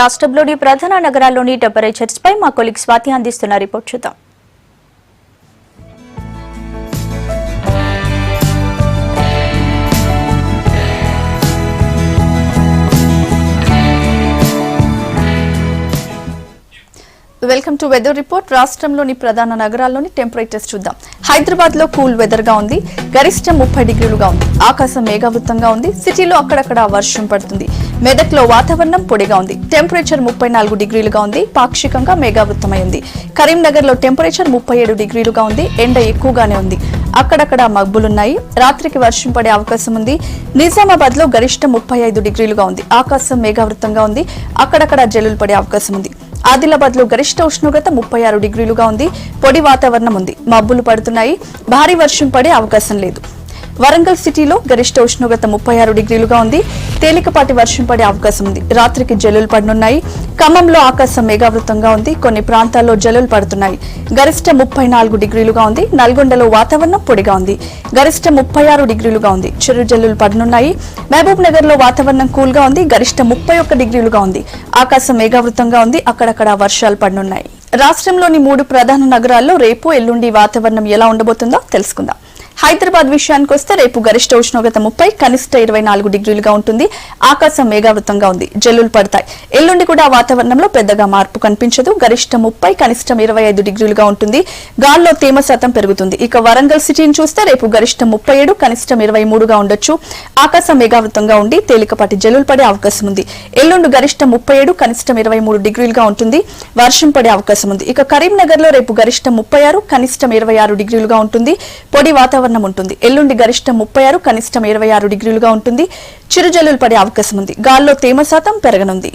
రాష్ట్రంలోని ప్రధాన నగరాల్లోని టెంపరేచర్స్ పై మా కొలీగ్ స్వాతి అందిస్తున్న రిపోర్ట్ చూద్దాం. Welcome to weather report. రాష్ట్రంలోని ప్రధాన నగరాల్లోని టెంపరేచర్స్ చూద్దాం. హైదరాబాద్ లో కూల్ వెదర్ గా ఉంది. గరిష్టం 30 డిగ్రీలుగా ఉంది. ఆకాశం మేఘావృతంగా ఉంది. సిటీలో అక్కడక్కడ వర్షం పడుతుంది. మెదక్ లో వాతావరణం పొడిగా ఉంది. టెంపరేచర్ 34 డిగ్రీలుగా ఉంది. పాక్షికంగా మేఘావృతమై ఉంది. కరీంనగర్ లో టెంపరేచర్ 37 డిగ్రీలుగా ఉంది. ఎండ ఎక్కువగానే ఉంది. అక్కడక్కడ మబ్బులున్నాయి. రాత్రికి వర్షం పడే అవకాశం ఉంది. నిజామాబాద్ లో గరిష్టం 35 డిగ్రీలుగా ఉంది. ఆకాశం మేఘావృతంగా ఉంది. అక్కడక్కడ జల్లులు పడే అవకాశం ఉంది. ఆదిలాబాద్ లో గరిష్ట ఉష్ణోగ్రత 36 డిగ్రీలుగా ఉంది. పొడి వాతావరణం ఉంది. మబ్బులు పడుతున్నాయి. భారీ వర్షం పడే అవకాశం లేదు. వరంగల్ సిటీలో గరిష్ట ఉష్ణోగ్రత 36 డిగ్రీలుగా ఉంది. తేలికపాటి వర్షం పడే అవకాశం ఉంది. రాత్రికి జల్లులు పడనున్నాయి. ఖమ్మంలో ఆకాశం మేఘావృతంగా ఉంది. కొన్ని ప్రాంతాల్లో జల్లులు పడుతున్నాయి. గరిష్ట 34 డిగ్రీలుగా ఉంది. నల్గొండలో వాతావరణం పొడిగా ఉంది. గరిష్ట 36 డిగ్రీలుగా ఉంది. చిరు జల్లులు పడనున్నాయి. మహబూబ్ నగర్ లో వాతావరణం కూల్ గా ఉంది. గరిష్ట 31 డిగ్రీలుగా ఉంది. ఆకాశం మేఘావృతంగా ఉంది. అక్కడక్కడ వర్షాలు పడనున్నాయి. రాష్ట్రంలోని 3 ప్రధాన నగరాల్లో రేపు ఎల్లుండి వాతావరణం ఎలా ఉండబోతుందో తెలుసుకుందాం. హైదరాబాద్ విషయానికి వస్తే రేపు గరిష్ట ఉష్ణోగ్రత 30, కనిష్ట 24 డిగ్రీలుగా ఉంటుంది. ఆకాశం మేఘావృతంగా ఉంది. జల్లులు పడతాయి. ఎల్లుండి కూడా వాతావరణంలో పెద్దగా మార్పు కనిపించదు. గరిష్ట 30, కనిష్టం 25 డిగ్రీలుగా ఉంటుంది. గాల్లో తేమ శాతం పెరుగుతుంది. ఇక వరంగల్ సిటీని చూస్తే రేపు గరిష్టం 37, కనిష్టం 23గా ఉండొచ్చు. ఆకాశం మేఘావృతంగా ఉండి తేలికపాటి జల్లులు పడే అవకాశం ఉంది. ఎల్లుండి గరిష్టం 37, కనిష్టం 23 డిగ్రీలుగా ఉంటుంది. వర్షం పడే అవకాశం ఉంది. ఇక కరీంనగర్ లో రేపు గరిష్టం 36, కనిష్టం 26 డిగ్రీలుగా ఉంటుంది. పొడి వాతావరణం ఉంటుంది. ఎల్లుండి గరిష్టం 36, కనిష్టం 26 డిగ్రీలుగా ఉంటుంది. చిరుజల్లులు పడే అవకాశం ఉంది. గాల్లో తేమ శాతం పెరగనుంది.